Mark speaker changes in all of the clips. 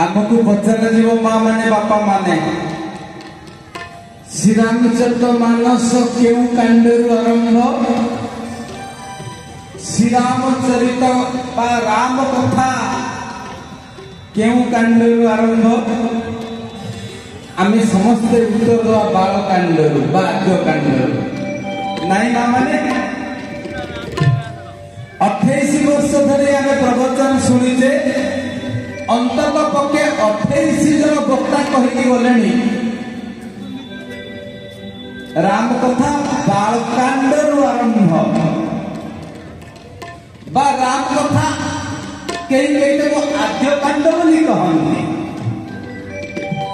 Speaker 1: आमको पचार जीव माँ माने बापा माने श्री रामचरित मानस केउ कांडरू आरंभ श्री रामचरित बा राम कथा केउ कांडरू आरंभ आम समस्ते उत्तर दवा बाल कांडरू बा आद्य कांडरू नाई माँ माने 28 वर्ष धरे आम प्रवचन शुणीचे अंतत पक्षे 28 जन वक्ता कही गले राम कथा बालकांडरू आरंभ बा राम कथा कई कई आद्य कांड बोली कहते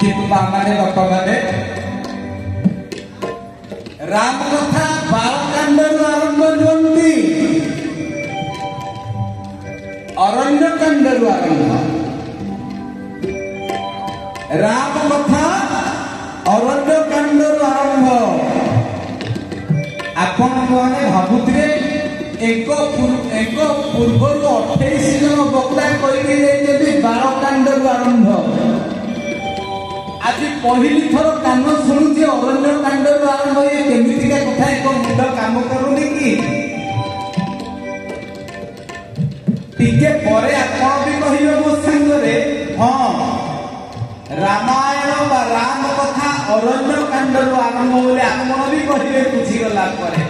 Speaker 1: किंतु माने बापा माने राम कथा बालकांडरू आरंभ नुहंती अरण्य कांडरू आरंभ राम कथा अरण्य कांडरू आरंभ आपण माने भाबुथिले एक पूर्वर 28 जन वक्ता कही बालकांडरू आरंभ आज पहली थर कान शुणुची अरण्य कांडरू आरंभ ये केमितिका कथा एक मुंड काम करूनी कि टिके परे आपण भी कहिबो मो संगरे हां रामायण बा राम कथा अरण्य कांडरू आरंभ बोले आपण भी कहिबे बुझी गला परे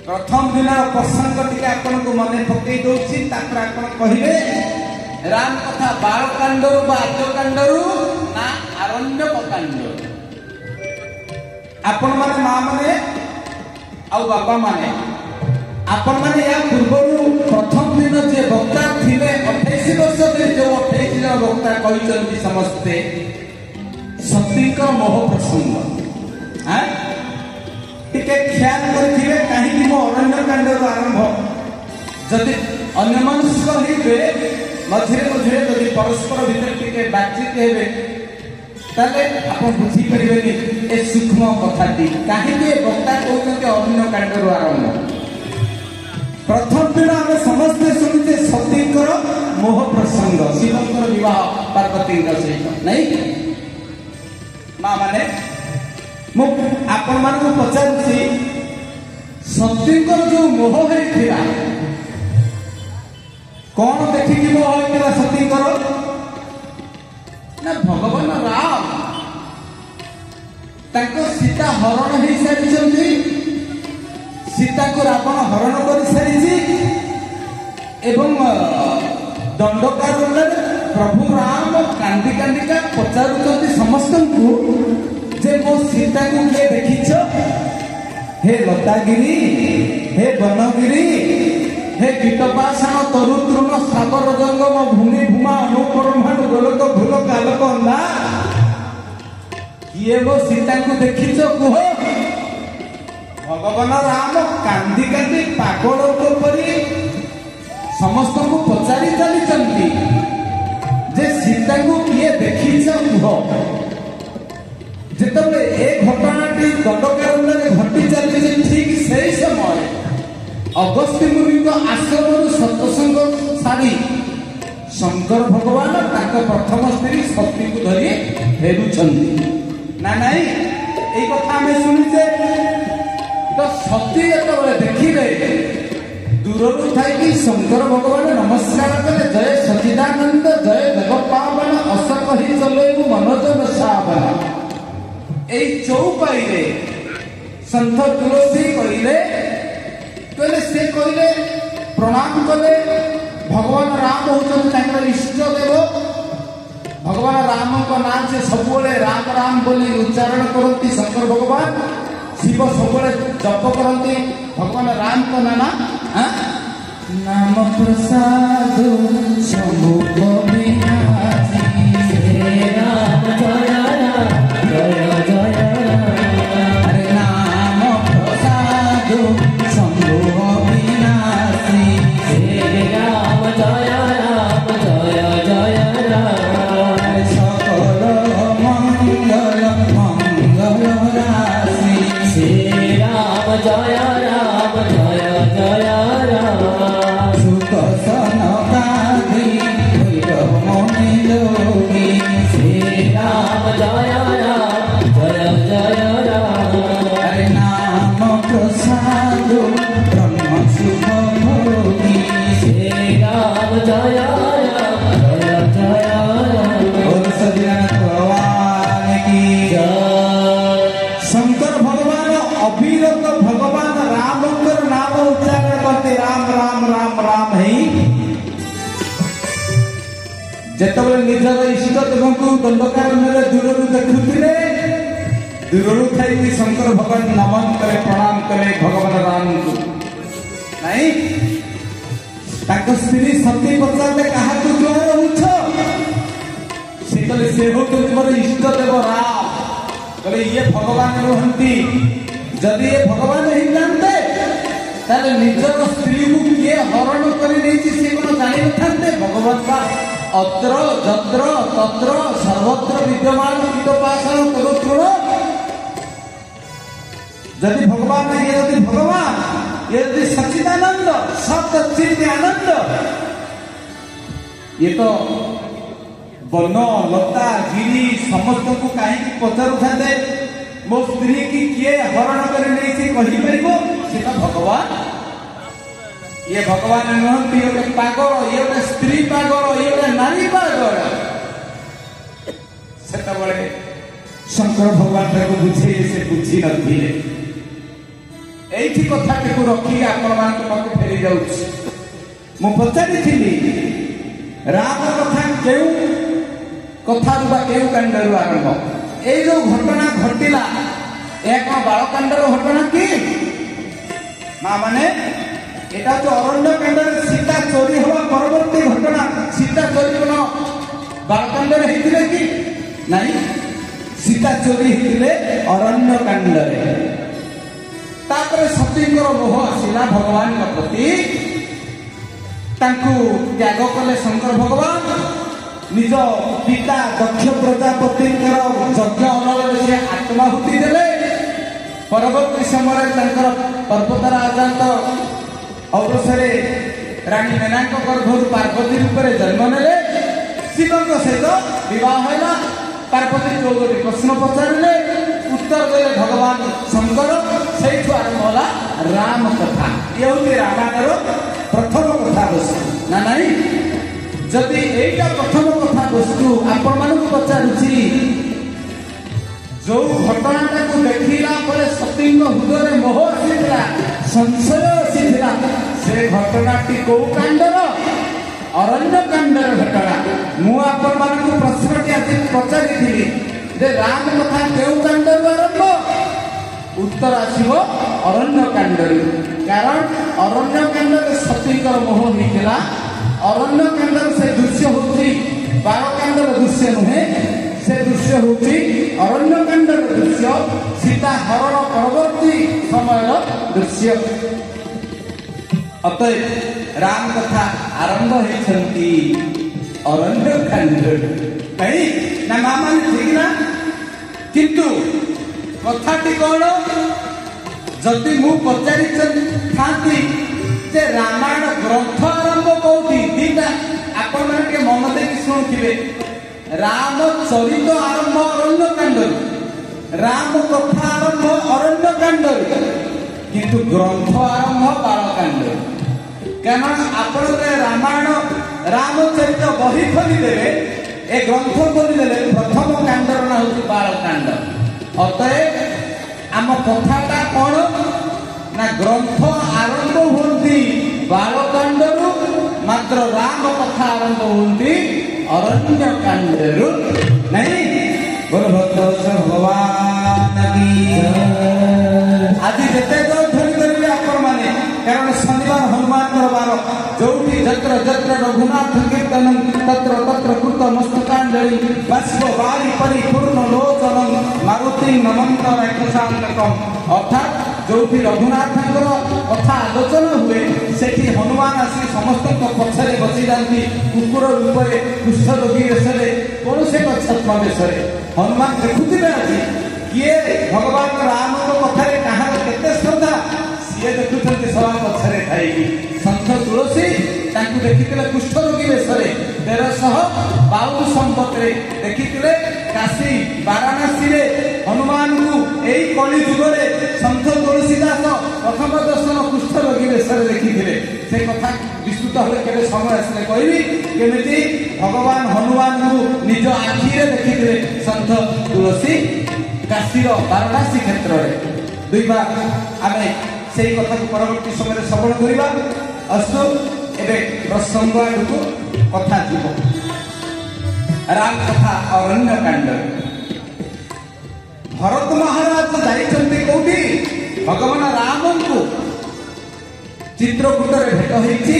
Speaker 1: प्रथम दिन प्रसंग टिके आपण को मने पकई दोछि तापर आपण कहिबे राम कथा बाल कांडरू बा आद्य कांडरू ना अरण्य कांडरू आपण माने मां माने आ बाबा माने आपण माने या पूर्व प्रथम दिन जे वक्ता थिले 28 वर्ष धरि जो 28 जन वक्ता कहिसंती समस्ते सतीका मोह प्रसंग हां टिके ख्याल करथिबे काहे कि मो अरण्य कांडरू आरंभ जदि अन्य मनुष्य हिबे मझिरे मझिरे जदि परस्पर भितर टिके बातचीत हेबे ताले आपण बुझी परिबेनी ए सूक्ष्म कथाटी काहे कि वक्ता कहउते अरण्य कांडरू आरंभ प्रथम दिन आम समस्ते शुणुचे सतीकर मोह प्रसंग शिवकर विवाह पार्वती सहित नहीं माँ माने आपण मान पचारुची सतीकर जो मोह होता कौन देखिकी मोह होता सतीकर ना भगवान राम ताको सीता हरण हो सारी सीता को रावण हरण कर सारी एवं दंडकारण्य प्रभु राम कांदी कांदिका पचारुचंती समस्त को जे मो सीता को किए देखिछ हे लतागिरी हे बनगिरी हे कीटपाषाण तरु तृण सागर जंगम भूमि भूमा अनुपरमाणु गोलक भूलक आलोक अंधा किए मो सीता को देखिछ कुह भगवान राम कांदी कांदी पागल परी समस्त को पचारि चली जे सीता को किए देखी कह जिते ए घटनाटी दंडकारण्य घटी चली ठीक से समय अगस्त्य मुनि आश्रम सत्संग सारी शंकर भगवान प्रथम स्त्री सती को धरी फेरुछंती ना नहीं यही कथा आम शुणुचे तो सती जो देखिले दूर थी शंकर भगवान नमस्कार कले जय सचिदानंद जय देवपावन अशोक ही चलू मनोज सावन यही चौपाई सन्थ तुलसी कहले से कहले प्रणाम कले भगवान राम होते इष्ट देव भगवान राम को नाम से सब राम राम बोली उच्चारण करती शंकर भगवान शिव सब जप करती भगवान राम को नाना नाम प्रसाद समुख विनाशी हे राम जय राम जय जय हरे नाम प्रसाद समुख विनाशी हे राम जय राम जय जय राम सकल मंगल मंगल राशि श्री राम जय राम जय ब्रह्म सुख भोगी
Speaker 2: श्री राम जय राम जय जय राम
Speaker 1: बोल सदनाथ भगवान की
Speaker 2: जय।
Speaker 1: शंकर भगवान अविरत भगवान रामकर नाम उच्चारण करते राम राम राम राम है जेतबले निजर इष्ट देव को दंडकारण्य दूर देखुले दूर थी शंकर भगवान नमन करे प्रणाम करे भगवान राम को नहीं स्त्री सती पचारे क्या जुआर उठ से कहले से हूँ मोर इष्ट देव राम कहले ये भगवान रुहंती जदि ये भगवान ही जानते ताले निजर स्त्री को किए हरण करी सी कौन जानी था भगवान का अत्र जत्र तत्र सर्वत्र विद्यमान कीटोपासन तदोत्तम यदि भगवान नहीं यदि भगवान ये यदि सच्चिदानंद सचित आनंद ये तो वन लता गिरी समस्त को कहीं पचारू था मो स्त्री की किए हरण कर कहीपर से तो भगवान ये भगवान नुहति ये पागल ये गोटे स्त्री पागल ये गोटे नारी पागल से शंकर भगवान बुझे से बुझी नी कथाटी को रखी आपण पाखे फेरी जाऊँ मु पचारि राम कथा क्यों कथा क्यों कांडर आरंभ ये जो घटना घटिला यह कौन बालकांडर घटना कि माँ मैंने यहाँ जो अरण्य कांड सीता चोरी हवा परवर्ती घटना सीता चोरी कौन बालकांडर होते कि नहीं सीता चोरी होते अरण्य कांड सतींकर मोह आसला भगवान प्रति त्याग कले शंकर भगवान निज पिता दक्ष प्रजापति यज्ञ अनल से आत्माहुति देले परवर्ती समय पर्वतराजा अवसरे रानी मेना गर्भर पार्वती रूप में जन्म ने शिव सहित विवाह है पार्वती 14 प्रश्न पचारे उत्तर देले भगवान शंकर से आरंभ होला राम कथा ये हूँ रामायण प्रथम कथा वस्तु ना नहीं जदि यहीटा प्रथम कथा वस्तु आपण मानक पचारुची जो घटनाटा को देखला परे सती हृदय मोह आसीला संशय आसीला से घटनाटी कौ कांडर अरण्य कांडर घटना मु आपण मानक प्रश्नटी आज पचारि जे राम कथा क्यों कांडर आरंभ उत्तर आसो अरण्य कांडर कारण अरण्य कांडर सतीकर मोह होता अरण्य कांडर से दृश्य होती बालकांडर दृश्य नुहे से दृश्य होती अरण्य कांडर दृश्य सीता हरण परवर्ती समय दृश्य अतएव राम कथा आरंभ होती अरण्य कांड कहीं ना माँ मान ठीक ना किंतु कथाटी कौन जदि मु पचारि था रामायण ग्रंथ आरंभ कौटी दीटा आपण मैंने मन दे शुणुवे राम चरित आरंभ अरण्य कांड राम कथा आरंभ अरण्य कांड किंतु ग्रंथ आरंभ बालकांड कारण आपण रामायण रामचरित बही खोलीदेवे ए ग्रंथ खोलीदेले प्रथम कांडर ना हूँ बालकांड अतएव आम कथाटा कौन ना ग्रंथ आरंभ होती बालकांडरू मात्र राम कथा आरंभ होती अरण्य कांडरू नहीं बोल भद्र भगवान की आज जिते जो धरी धरले आपण माने कारण शनिवार हनुमान बार जो जत्र जत्र रघुनाथ कीर्तन तत्र तत्र कृत मस्तकांजलि बाष्प बारी परिपूर्ण लोचन मारुति नमंत राक्षसांतकम अर्थात जो रघुनाथ कथा आलोचना हुए से हनुमान आसी समस्त पक्षरे बसी जाती कुकुर रूप में कुष्ठरोगी वेश कौन से छत्म वेश हनुमान देखुवे आज किए भगवान राम कथा कहार केते श्रद्धा सी देखुं सभा पक्षरे थी संत तुलसी देखी कुष्ठरोगी वेश 1352 संपत्ति देखी काशी वाराणसी हनुमान को এই କଳି ଯୁଗରେ ସନ୍ଥ ତୁଳସୀ ଦାସ ପ୍ରଥମ ଦର୍ଶନ କୁଷ୍ଠରୋଗୀ ବେଶରେ ଦେଖିଥିଲେ। ସେ କଥା ବିସ୍ତୃତ ହେଲେ କେବେ ସମୟ ଆସିଲେ କହିବି କେମିତି ଭଗବାନ ହନୁମାନଙ୍କୁ ନିଜ ଆଖିରେ ଦେଖିଥିଲେ ସନ୍ଥ ତୁଳସୀ କାଶୀର ବାରାଣସୀ କ୍ଷେତ୍ରରେ। ଦୁଇବାର ଆମେ ସେଇ କଥାକୁ ପରବର୍ତ୍ତୀ ସମୟରେ ଶ୍ରବଣ କରିବା। ଅସ୍ତୁ ଏବେ ପ୍ରସଙ୍ଗ ଆଡ଼କୁ କଥା ଯିବ। ରାମ କଥା ଅରଣ୍ୟ କାଣ୍ଡରେ ଭରତ ମହାରାଜ ଯାଇଛନ୍ତି କୋଉଠି? ଭଗବାନ ରାମଙ୍କୁ ଚିତ୍ରକୂଟରେ ଭେଟ ହେଇଛି।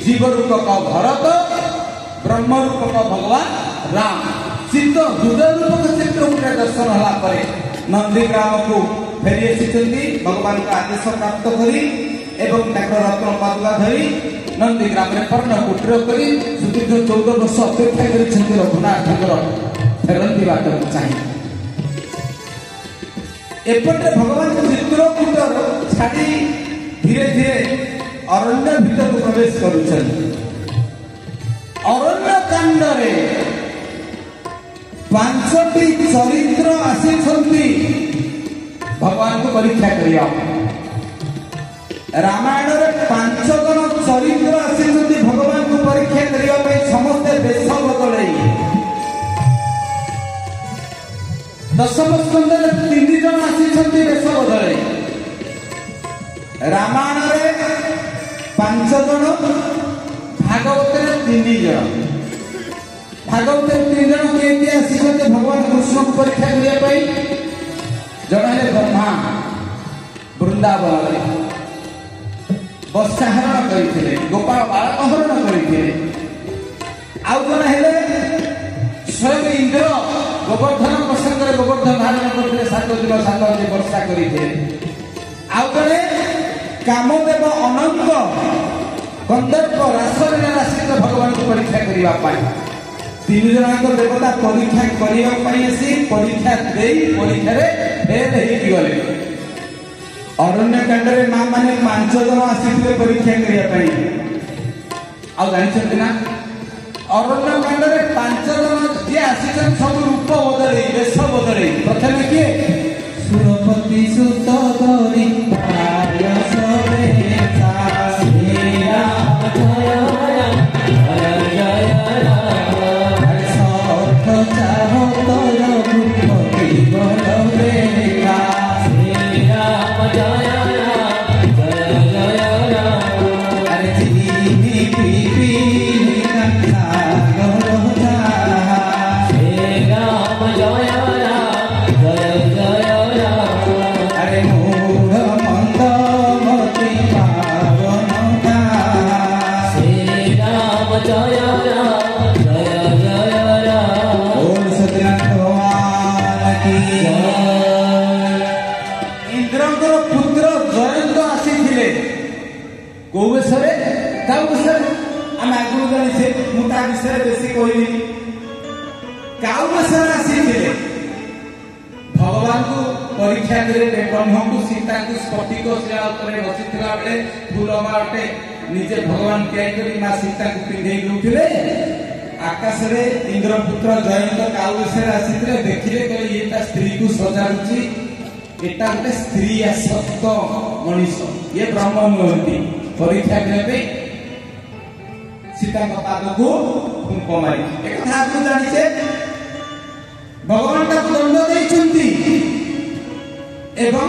Speaker 1: ଜୀବ ରୂପକ ଭରତ, ବ୍ରହ୍ମ ରୂପକ ଭଗବାନ ରାମ ଚିତ୍ତ ହୃଦୟ ରୂପକ ଚିତ୍ରକୂଟରେ ଦର୍ଶନ ହେଲା ପରେ ନନ୍ଦୀଗ୍ରାମକୁ ଫେରି ଆସିଛନ୍ତି ଭଗବାନଙ୍କ ଆଦେଶ ପ୍ରାପ୍ତ କରି ଏବଂ ତାଙ୍କର ରତ୍ନ ପାଦୁକା ଧରି ନନ୍ଦୀଗ୍ରାମରେ ପର୍ଣ୍ଣକୁଟୀର କରି ସୁଦୀର୍ଘ 14 ବର୍ଷ ଅପେକ୍ଷା କରିଛନ୍ତି ରଘୁନାଥଙ୍କର ଫେରନ୍ତି ବାଟକୁ ଚାହିଁ। ଏପଟେ ଭଗବାନ ଚିତ୍ରକୂଟ ଛାଡ଼ି ଧୀରେ ଧୀରେ ଅରଣ୍ୟ ଭିତରକୁ ପ୍ରବେଶ କରୁଛନ୍ତି। ଅରଣ୍ୟ କାଣ୍ଡରେ 5ଟି ଚରିତ୍ର ଆସିଛନ୍ତି ଭଗବାନଙ୍କୁ ପରୀକ୍ଷା କରିବା। ରାମାୟଣରେ 5 ଜଣ ଚରିତ୍ର ଆସିଛନ୍ତି ଭଗବାନଙ୍କୁ ପରୀକ୍ଷା କରିବା ପାଇଁ ସମସ୍ତେ ବେଶ ବଦଳେଇ। ଦଶମ ସ୍କନ୍ଧରେ 3 ଜଣ ଆସିଛନ୍ତି ବେଶ ବଦଳେଇ। ରାମାୟଣରେ 5 ଜଣ, ଭାଗବତରେ 3 ଜଣ। ଭାଗବତରେ 3 ଜଣ କିଏ କିଏ ଆସିଛନ୍ତି ଭଗବାନ କୃଷ୍ଣଙ୍କୁ ପରୀକ୍ଷା କରିବା ପାଇଁ? ଜଣେ ହେଲେ ବ୍ରହ୍ମା, ବୃନ୍ଦାବନରେ ବର୍ଷାହରଣ କରିଥିଲେ, ଗୋପାଳ ବାଳକ ହରଣ କରିଥିଲେ। ଆଉ ଜଣେ ହେଲେ ସ୍ୱୟଂ ଇନ୍ଦ୍ର, ଗୋବର୍ଦ୍ଧନ ପ୍ରସଙ୍ଗରେ ଗୋବର୍ଦ୍ଧନ ଧାରଣ କରିଥିଲେ, 7 ଦିନ 7 ରାତି ବର୍ଷା କରିଥିଲେ। ଆଉ ଜଣେ କାମଦେବ ଅନନ୍ତ ଗନ୍ଧର୍ବ ରାସଲୀଳା ରାଶିରେ ଭଗବାନଙ୍କୁ ପରୀକ୍ଷା କରିବା ପାଇଁ। 3 ଜଣଙ୍କ ଦେବତା ପରୀକ୍ଷା କରିବା ପାଇଁ ଆସି ପରୀକ୍ଷା ଦେଇ ପରୀକ୍ଷାରେ ଫେଲ୍ ହେଇକି ଗଲେ। ଅରଣ୍ୟ କାଣ୍ଡରେ ମା ମାନେ 5 ଜଣ ଆସିଥିଲେ ପରୀକ୍ଷା କରିବା ପାଇଁ। ଆଉ ଜାଣିଛନ୍ତି ନା ଅରଣ୍ୟ କାଣ୍ଡରେ 5 ଜଣ ଯିଏ ଆସିଛନ୍ତି ସବୁ ରୂପ ବଦଳେଇ, ବେଶ ବଦଳେଇ। ପ୍ରଥମେ କିଏ? ସୁରପତି ସୁତ ଧରି ଇନ୍ଦ୍ରଙ୍କର ପୁତ୍ର ଜୟନ୍ତ ଆସିଥିଲେ। କୋଉ ବେଶରେ? କାଉ ବେଶରେ? ଆମେ ଆଗରୁ ଜାଣିଛେ, ମୁଁ ତା ବିଷୟରେ ବେଶୀ କହିବିନି। କାଉ ବେଶରେ ଆସିଥିଲେ ଭଗବାନଙ୍କୁ ପରୀକ୍ଷା କରିବେ। ବ୍ରହ୍ମଙ୍କୁ ସୀତାଙ୍କୁ ସ୍ଫଟିକ ଶିଳା ଉପରେ ବସିଥିଲା ବେଳେ ଫୁଲମାଳଟେ ନିଜେ ଭଗବାନ ତିଆରି କରି ମା ସୀତାଙ୍କୁ ପିନ୍ଧେଇ ଦେଉଥିଲେ। ଆକାଶରେ ଇନ୍ଦ୍ରପୁତ୍ର ଜୟନ୍ତ କାଉ ବେଶରେ ଆସିଥିଲେ। ଦେଖିଲେ କହିଲେ ଇଏ ତା ସ୍ତ୍ରୀକୁ ସଜାଡୁଛି, ଏଟା ଗୋଟେ ସ୍ତ୍ରୀ ଆସକ୍ତ ମଣିଷ, ଇଏ ବ୍ରହ୍ମ ନୁହନ୍ତି। ପରୀକ୍ଷା କରିବା ପାଇଁ ସୀତାଙ୍କ ପାଦକୁ କୁଙ୍କ ମାରି ଏ କଥା ଆଗରୁ ଜାଣିଛେ। ଭଗବାନ ତାକୁ ଦଣ୍ଡ ଦେଇଛନ୍ତି ଏବଂ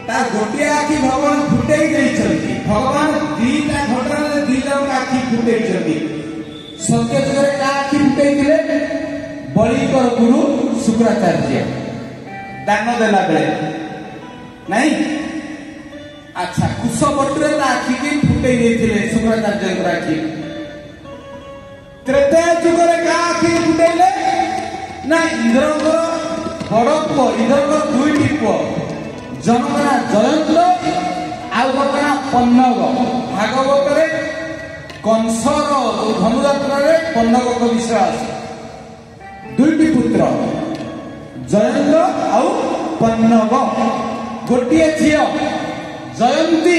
Speaker 1: ତା ଗୋଟିଏ ଆଖି ଭଗବାନ ଫୁଟେଇ ଦେଇଛନ୍ତି। ଭଗବାନ 2ଟା ଘଟଣାରେ 2 ଜଣଙ୍କ ଆଖି ଫୁଟେଇଛନ୍ତି। ସତ୍ୟ ଯୁଗରେ କାହା ଆଖି ଫୁଟେଇଥିଲେ? ବଳିଙ୍କର ଗୁରୁ ଶୁକ୍ରାଚାର୍ଯ୍ୟ ଦାନ ଦେଲା ବେଳେ, ନାଇଁ? ଆଚ୍ଛା, କୁଶବଟରେ ତା ଆଖିକି ଫୁଟେଇ ଦେଇଥିଲେ ଶୁକ୍ରାଚାର୍ଯ୍ୟଙ୍କର ଆଖି। ତ୍ରେତୟା ଯୁଗରେ କାହା ଆଖି ଫୁଟେଇଲେ? ନା ଇନ୍ଦ୍ରଙ୍କର ବଡ ପୁଅ, ଇନ୍ଦ୍ରଙ୍କର 2ଟି ପୁଅ, ଜଣଙ୍କ ନାଁ ଜୟନ୍ତ ଆଉ ଗୋଟେ ନାଁ ପନ୍ନଗ। ଭାଗବତରେ କଂସର ଧନୁଯାତ୍ରାରେ ପନ୍ନଗଙ୍କ ବିଷୟ ଆସେ। 2ଟି ପୁତ୍ର ଜୟନ୍ତ ଆଉ ପନ୍ନଗ। ଗୋଟିଏ ଝିଅ ଜୟନ୍ତୀ।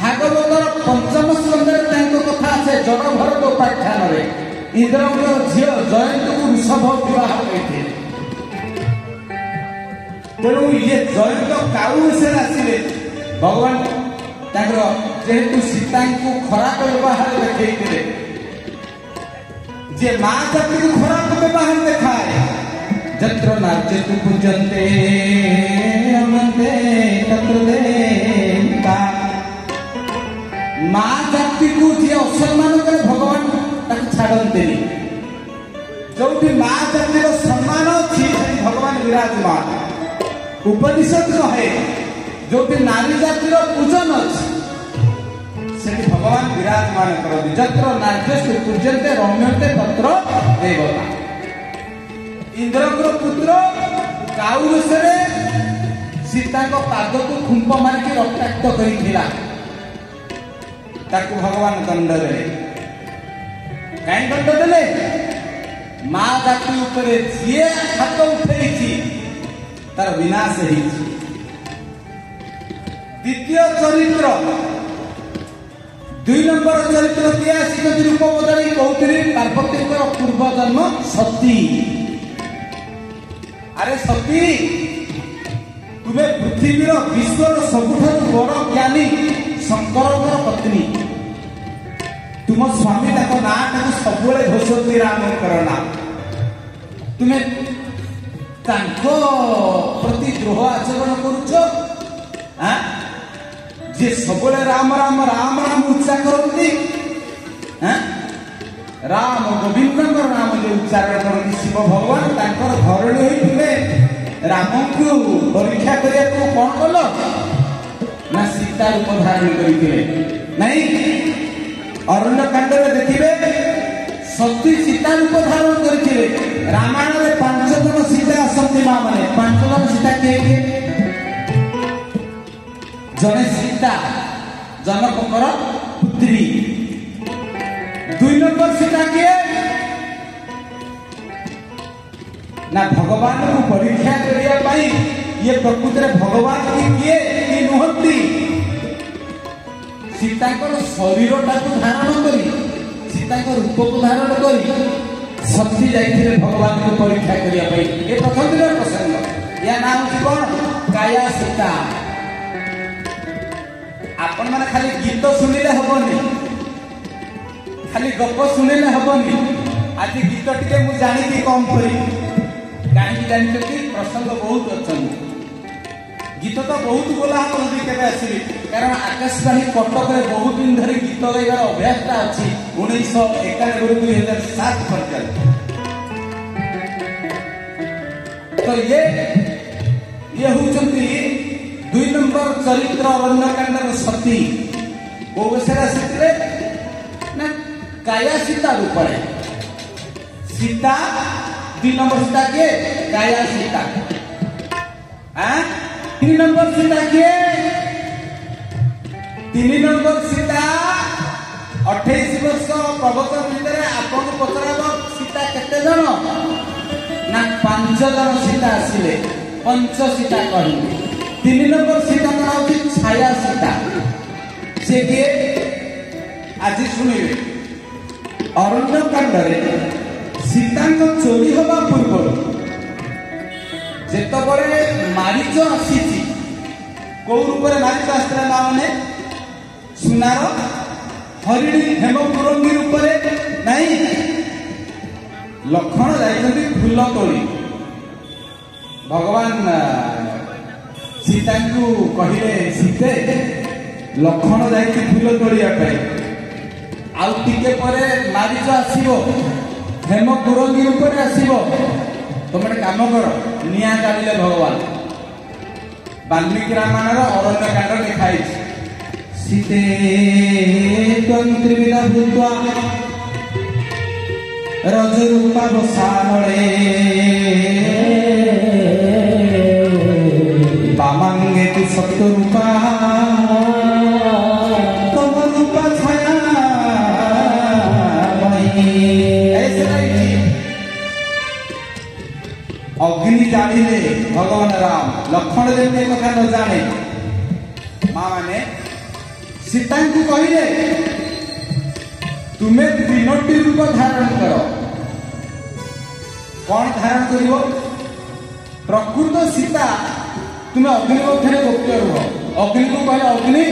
Speaker 1: ଭାଗବତର 5ମ ସ୍କନ୍ଧରେ ତାଙ୍କ କଥା ଆସେ ଜଡ଼ ଭରତ ଉପାଖ୍ୟାନରେ। ଇନ୍ଦ୍ରଙ୍କର ଝିଅ ଜୟନ୍ତକୁ ଋଷଭ ବିବାହ କରିଥିଲେ। ତେଣୁ ଇଏ ଜୟନ୍ତ କାଉ ବିଷୟରେ ଆସିଲେ ଭଗବାନ ତାଙ୍କର ଯେହେତୁ ସୀତାଙ୍କୁ ଖରାପ ବ୍ୟବହାର ଦେଖେଇଥିଲେ, ଯେ ମା ଜାତିକୁ ଖରାପ ବ୍ୟବହାର ଦେଖାଏ, ଯତ୍ର ନାର୍ଯ୍ୟତୁ ପୂଜନ୍ତେ ଅନନ୍ତେ ତତ୍ର ଦେବତା। ମା ଜାତିକୁ ଯିଏ ଅସମ୍ମାନ କରେ ଭଗବାନ ତାକୁ ଛାଡନ୍ତିନି। ଯୋଉଠି ମା ଜାତିର ସମ୍ମାନ ଅଛି ସେଠି ଭଗବାନ ବିରାଜମାନ। ଉପନିଷଦ କହେ ଯୋଉଠି ନାରୀ ଜାତିର ପୂଜନ ଅଛି ସେଠି ଭଗବାନ ବିରାଜମାନ କରନ୍ତି। ଯତ୍ର ନାର୍ଯ୍ୟସ୍ତୁ ପୂଜ୍ୟନ୍ତେ ରମ୍ୟନ୍ତେ ତତ୍ର ଦେବତା। ଇନ୍ଦ୍ରଙ୍କର ପୁତ୍ର କାଉ ବେଶରେ ସୀତାଙ୍କ ପାଦକୁ ଖୁମ୍ପ ମାରିକି ରକ୍ତାକ୍ତ କରିଥିଲା। ତାକୁ ଭଗବାନ ଦଣ୍ଡ ଦେଲେ। କାହିଁ ଦଣ୍ଡ ଦେଲେ? ମା ଜାତି ଉପରେ ଯିଏ ହାତ ଉଠେଇଛି ତାର ବିନାଶ ହେଇଛି। ଦ୍ୱିତୀୟ ଚରିତ୍ର 2 ନମ୍ବର ଚରିତ୍ର କିଏ ଆସିଛନ୍ତି ରୂପ ବଦଳେଇ କହୁଥିଲି ପାର୍ବତୀଙ୍କର ପୂର୍ବ ଜନ୍ମ ସତୀ। ଆରେ ସତୀ, ତୁମେ ପୃଥିବୀର ବିଶ୍ୱର ସବୁଠାରୁ ବଡ଼ ଜ୍ଞାନୀ ଶଙ୍କରଙ୍କର ପତ୍ନୀ। ତୁମ ସ୍ୱାମୀ ତାଙ୍କ ନାଁଟାକୁ ସବୁବେଳେ ଘୋଷନ୍ତି ରାମଙ୍କର ନାଁ। ତୁମେ ତାଙ୍କ ପ୍ରତି ଦ୍ରୋହ ଆଚରଣ କରୁଛ। ଯିଏ ସବୁବେଳେ ରାମ ରାମ ରାମ ରାମ ଉଚ୍ଚା କରନ୍ତି, ରାମ ଗୋବିନ୍ଦଙ୍କର ନାମ ଯେ ଉଚ୍ଚାରଣ କରନ୍ତି ଶିବ ଭଗବାନ, ତାଙ୍କର ଘରଣୀ ହୋଇଥିଲେ ରାମଙ୍କୁ ପରୀକ୍ଷା କରିବାକୁ କଣ କଲ ନା ସୀତା ରୂପ ଧାରଣ କରିଥିଲେ। ନାଇଁ, ଅରଣ୍ୟକାଣ୍ଡରେ ଦେଖିବେ ସତୀ ସୀତା ରୂପ ଧାରଣ କରିଥିଲେ। ରାମାୟଣରେ 5 ଜଣ ସୀତା ଆସନ୍ତି ମା ମାନେ। 5 ଜଣ ସୀତା କିଏ କିଏ? ଜଣେ ସୀତା ଜନକଙ୍କର ପୁତ୍ରୀ। 2 ନମ୍ବର ସୀତା କିଏ ନା ଭଗବାନଙ୍କୁ ପରୀକ୍ଷା କରିବା ପାଇଁ ଇଏ ପ୍ରକୃତରେ ଭଗବାନ କିଏ କି ନୁହନ୍ତି। ସୀତାଙ୍କର ଶରୀରଟାକୁ ଧାରଣ କରି, ସୀତାଙ୍କ ରୂପକୁ ଧାରଣ କରି ସତୀ ଯାଇଥିଲେ ଭଗବାନଙ୍କୁ ପରୀକ୍ଷା କରିବା ପାଇଁ। ଏ ପ୍ରଥମ ଦିନର ପ୍ରସଙ୍ଗ। ୟା ନାଁ ହଉଛି କଣ? କାୟା ସୀତା। ଆପଣ ମାନେ ଖାଲି ଗୀତ ଶୁଣିଲେ ହବନି, ଖାଲି ଗପ ଶୁଣିଲେ ହବନି। ଆଜି ଗୀତ ଟିକେ ମୁଁ ଜାଣିକି କମ କରି। କାହିଁକି ଜାଣିଛନ୍ତି? ପ୍ରସଙ୍ଗ ବହୁତ ଅଛନ୍ତି। ଗୀତ ତ ବହୁତ ବୋଲା ହବ ଯଦି କେବେ ଆସିବି, କାରଣ ଆକାଶବାଣୀ କଟକରେ ବହୁତ ଦିନ ଧରି ଗୀତ ଗାଇବାର ଅଭ୍ୟାସଟା ଅଛି। 1991 ରୁ 2007 ପର୍ଯ୍ୟନ୍ତ। ତ ଇଏ ହଉଛନ୍ତି 2 ନମ୍ବର ଚରିତ୍ର ଅରଣ୍ୟକାଣ୍ଡର ସତୀ। କୋଉ ବେଶରେ ଆସିଥିଲେ ନା କାୟା ସୀତା ରୂପରେ। ସୀତା 2 ନମ୍ବର ସୀତା କିଏ? କାୟା ସୀତା। 3 ନମ୍ବର ସୀତା କିଏ? 3 ନମ୍ବର ସୀତା 28 ବର୍ଷ ପ୍ରବଚନ ଭିତରେ ଆପଣଙ୍କୁ ପଚରାବ ସୀତା କେତେ ଜଣ ନା 5 ଜଣ ସୀତା ଆସିଲେ। ପଞ୍ଚ ସୀତା କହିଲେ। 3 ନମ୍ବର ସୀତା ନାଁ ହଉଛି ଛାୟା ସୀତା। ସେ କିଏ? ଆଜି ଶୁଣିବେ। ଅରଣ୍ୟକାଣ୍ଡରେ ସୀତାଙ୍କ ଚୋରି ହେବା ପୂର୍ବରୁ ଯେତେବେଳେ ମାରିଚ ଆସିଛି, କୋଉ ରୂପରେ ମାରିଚ ଆସିଥିଲା ମା ମାନେ? ସୁନାର ହରିଣୀ ହେମପୁରଙ୍ଗୀ ରୂପରେ। ନାଇଁ, ଲକ୍ଷ୍ମଣ ଯାଇଛନ୍ତି ଫୁଲ ତୋଳି। ଭଗବାନ ସୀତାଙ୍କୁ କହିଲେ, ସୀତେ ଲକ୍ଷ୍ମଣ ଯାଇଛି ଫୁଲ ତୋଳିବା ପାଇଁ, ଆଉ ଟିକେ ପରେ ମାରିଚ ଆସିବ, ହେମପୁରଙ୍ଗୀ ରୂପରେ ଆସିବ। ତମେ ଗୋଟେ କାମ କର, ନିଆଁ ଜାଳିଲେ ଭଗବାନ। ବାଲ୍ମୀକି ରାମାୟଣର ଅରଣ୍ୟକାଣ୍ଡ ଲେଖା ହେଇଛି। ସୀତେ ତ୍ୱନ୍ତ୍ରିବିଧା ଭୂତ୍ୱା ରଜରୂପା ବସାନଳେ ବାମାଙ୍ଗେ ତୁ ସତ୍ୟରୂପା ତମ ରୂପା ଛାୟା। ଅଗ୍ନି ଜାଣିଲେ ଭଗବାନ ରାମ। ଲକ୍ଷ୍ମଣ ଯେମିତି କଥା ନ ଜାଣେ, ମା ମାନେ ସୀତାଙ୍କୁ କହିଲେ ତୁମେ 3ଟି ରୂପ ଧାରଣ କର। କଣ ଧାରଣ କରିବ? ପ୍ରକୃତ ସୀତା ତୁମେ ଅଗ୍ନି ମଧ୍ୟରେ ଗୋପ୍ୟ ରୁହ। ଅଗ୍ନିକୁ କହିଲେ ଅଗ୍ନି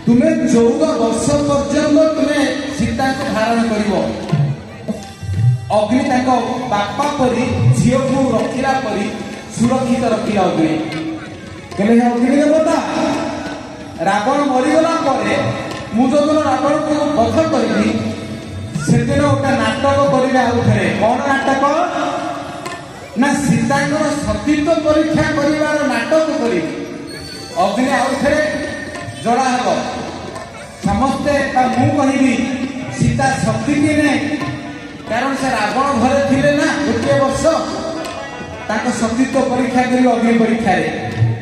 Speaker 1: ତୁମେ 14 ବର୍ଷ ପର୍ଯ୍ୟନ୍ତ ତୁମେ ସୀତାଙ୍କୁ ଧାରଣ କରିବ। ଅଗ୍ନି ତାଙ୍କ ବାପା ପରି ଝିଅକୁ ରଖିଲା ପରି ସୁରକ୍ଷିତ ରଖିଲା ଅଗ୍ନି। ହେଲେ ସେ ଅଗ୍ନି ଦେବତା ରାବଣ ମରିଗଲା ପରେ ମୁଁ ଯୋଉଦିନ ରାବଣକୁ ବଧ କରିବି ସେଦିନ ଗୋଟେ ନାଟକ କରିବେ। ଆଉ ଥରେ କଣ ନାଟକ ନା ସୀତାଙ୍କର ସତୀତ୍ୱ ପରୀକ୍ଷା କରିବାର ନାଟକ କରିବି। ଅଗ୍ନି ଆଉ ଥରେ ଜଳା ହେବ। ସମସ୍ତେ ବା ମୁଁ କହିବି ସୀତା ସତୀ କି ନାହିଁ, କାରଣ ସେ ରାବଣ ଘରେ ଥିଲେ ନା ଗୋଟିଏ ବର୍ଷ। ତାଙ୍କ ସତୀତ୍ୱ ପରୀକ୍ଷା କରିବେ ଅଗ୍ନି ପରୀକ୍ଷାରେ,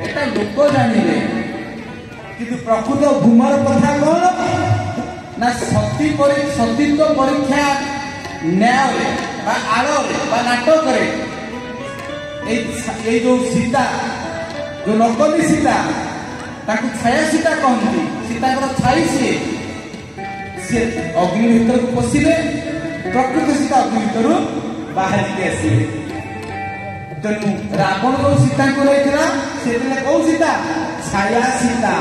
Speaker 1: ଏଟା ଲୋକ ଜାଣିବେ। କିନ୍ତୁ ପ୍ରକୃତ ଭୂମର କଥା କଣ ନା ସତୀତ୍ୱ ପରୀକ୍ଷା ନ୍ୟାୟରେ ବା ଆଳରେ ବା ନାଟକରେ ଏଇ ଯୋଉ ସୀତା ଯୋଉ ନକଲି ସୀତା ତାକୁ ଛାୟା ସୀତା କହନ୍ତି। ସୀତାଙ୍କର ଛାଇ ସିଏ ଅଗ୍ନି ଭିତରକୁ ପଶିବେ, ପ୍ରକୃତ ସୀତା ଅଗ୍ନି ଭିତରୁ ବାହାରିକି ଆସିବେ। ତେଣୁ ରାବଣ ଯୋଉ ସୀତାଙ୍କୁ ନେଇଥିଲା ସେଦିନ କୋଉ ସୀତା? ଛାୟା ସୀତା।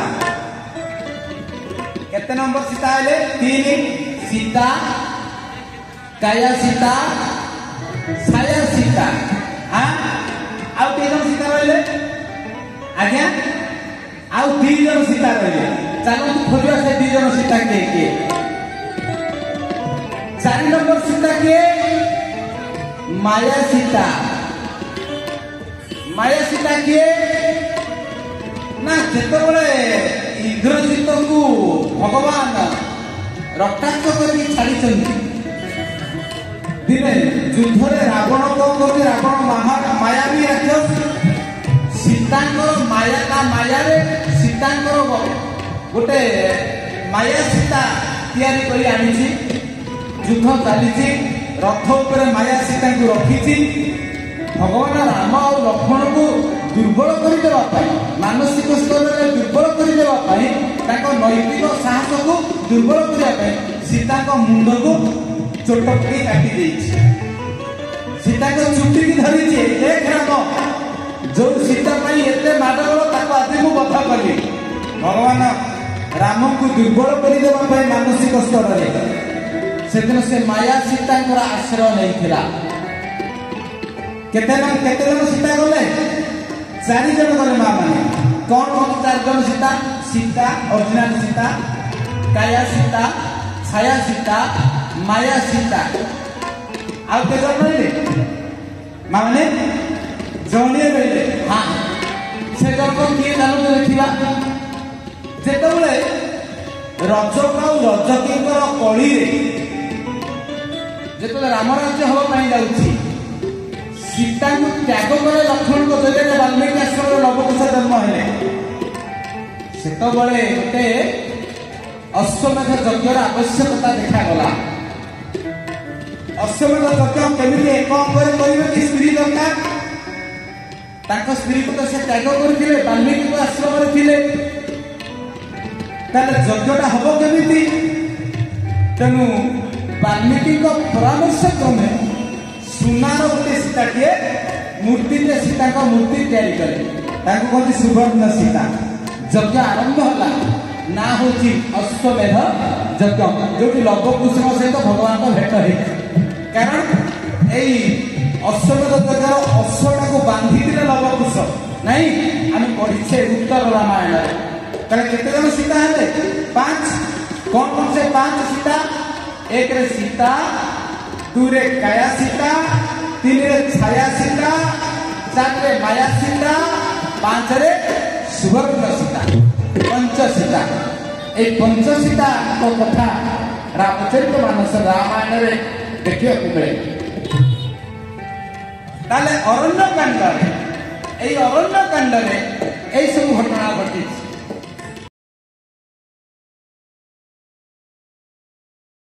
Speaker 1: କେତେ ନମ୍ବର ସୀତା ହେଲେ? 3 ସୀତା, କାୟା ସୀତା, ଛାୟା ସୀତା। ଆଉ 3 ଜଣ ସୀତା ରହିଲେ। ଆଜ୍ଞା ଆଉ 2 ଜଣ ସୀତା ରହିଲେ। ଚାଲନ୍ତୁ ଖୋଜିବା ସେ 2 ଜଣ ସୀତା କିଏ କିଏ। 4 ନମ୍ବର ସୀତା କିଏ? ମାୟା ସୀତା। ମାୟା ସୀତା କିଏ ନା ଯେତେବେଳେ ଇନ୍ଦ୍ରଜିତଙ୍କୁ ଭଗବାନ ରକ୍ତାକ୍ତ କରିକି ଛାଡ଼ିଛନ୍ତି, ଦିନେ ଯୁଦ୍ଧରେ ରାବଣ କଣ କରୁଛି? ରାବଣ ମାୟାବୀ ରାକ୍ଷସ ସୀତାଙ୍କର ମାୟାରେ ସୀତାଙ୍କର ଗୋଟେ ମାୟା ସୀତା ତିଆରି କରି ଆଣିଛି। ଯୁଦ୍ଧ ଚାଲିଛି, ରଥ ଉପରେ ମାୟା ସୀତାଙ୍କୁ ରଖିଛି। ଭଗବାନ ରାମ ଆଉ ଲକ୍ଷ୍ମଣଙ୍କୁ ଦୁର୍ବଳ କରିଦେବା ପାଇଁ, ମାନସିକ ସ୍ତରରେ ଦୁର୍ବଳ କରିଦେବା ପାଇଁ, ତାଙ୍କ ନୈତିକ ସାହସକୁ ଦୁର୍ବଳ କରିବା ପାଇଁ ସୀତାଙ୍କ ମୁଣ୍ଡକୁ ଚୋଟ ପକେଇ କାଟି ଦେଇଛି। ସୀତାଙ୍କ ଚୁଟିକି ଧରିଛି। ଦେଖ ରାମ, ଯୋଉ ସୀତା ପାଇଁ ଏତେ ମାଡ଼ଗୋଳ ତାକୁ ଆଜି ମୁଁ ବଧ କଲି। ଭଗବାନ ରାମଙ୍କୁ ଦୁର୍ବଳ କରିଦେବା ପାଇଁ ମାନସିକ ସ୍ତରରେ ସେଦିନ ସେ ମାୟା ସୀତାଙ୍କର ଆଶ୍ରୟ ନେଇଥିଲା। କେତେ ଜଣ ସୀତା ଗଲେ? 4 ଜଣ ଗଲେ ମା ମାନେ। କଣ 4 ଜଣ ସୀତା? ସୀତା ଅରିଜିନାଲ ସୀତା, କାୟା ସୀତା, ଛାୟା ସୀତା, ମାୟା ସୀତା। ଆଉ କେତେ ଜଣ ରହିଲେ ମା ମାନେ? ଜଣିଏ ରହିଲେ। ସେ ଜଣକ କିଏ ଜାଣନ୍ତୁ ଦେଖିବା। ଯେତେବେଳେ ରଜକ ଆଉ ରଜକୀଙ୍କର କଳିରେ ଯେତେବେଳେ ରାମରାଜ୍ୟ ହବା ପାଇଁ ଯାଉଛି, ସୀତାଙ୍କୁ ତ୍ୟାଗ କଲେ ଲକ୍ଷ୍ମଣଙ୍କ ଜରିଆରେ ବାଲ୍ମୀକି ଆଶ୍ରମରେ ଲବକୁଶ ଜନ୍ମ ହେଲେ। ସେତେବେଳେ ଗୋଟେ ଅଶ୍ୱମେଧ ଯଜ୍ଞର ଆବଶ୍ୟକତା ଦେଖାଗଲା। ଅଶ୍ୱମେଧ ଯଜ୍ଞ କେମିତି ଏକ ଅଙ୍ଗରେ କରିବେ କି? ସ୍ତ୍ରୀ ଦରକାର। ତାଙ୍କ ସ୍ତ୍ରୀକୁ ତ ସେ ତ୍ୟାଗ କରିଥିଲେ, ବାଲ୍ମୀକି ଆଶ୍ରମରେ ଥିଲେ। ତାହେଲେ ଯଜ୍ଞଟା ହବ କେମିତି? ତେଣୁ ବାଲ୍ମୀକିଙ୍କ ପରାମର୍ଶ କ୍ରମେ ସୁନାର ଗୋଟେ ସୀତାଟିଏ ମୂର୍ତ୍ତିରେ ସୀତାଙ୍କ ମୂର୍ତ୍ତି ତିଆରି କଲେ। ତାଙ୍କୁ କହନ୍ତି ସୁବର୍ଣ୍ଣ ସୀତା। ଯଜ୍ଞ ଆରମ୍ଭ ହେଲା। ନା ହଉଛି ଅଶ୍ୱମେଧ ଯଜ୍ଞ, ଯୋଉଠି ଲବକୁଶଙ୍କ ସହିତ ଭଗବାନଙ୍କ ଭେଟ ହେଇଛି। କାରଣ ଏଇ ଅଶ୍ୱମେଧ ଯଜ୍ଞର ଅଶ୍ୱଟାକୁ ବାନ୍ଧିଥିଲେ ଲବକୁଶ। ନାଇଁ, ଆମେ ପଢିଛେ ଉତ୍ତର ରାମାୟଣରେ। ତାହେଲେ କେତେ ଜଣ ସୀତା ହେଲେ? 5। କଣ ସେ 5 ସୀତା? 1ରେ ସୀତା, 2ରେ କାୟା ସୀତା, 3ରେ ଛାୟା ସୀତା, 4ରେ ମାୟା ସୀତା, 5ରେ ସୁବର୍ଣ୍ଣ ସୀତା। 5 ସୀତା। এই ପଞ୍ଚସୀତାଙ୍କ କଥା ରାମଚରିତମାନସ ରାମାୟଣରେ ଦେଖିବାକୁ ମିଳେ। ତାହେଲେ ଅରଣ୍ୟକାଣ୍ଡରେ ଏଇ ସବୁ ଘଟଣା ଘଟିଛି।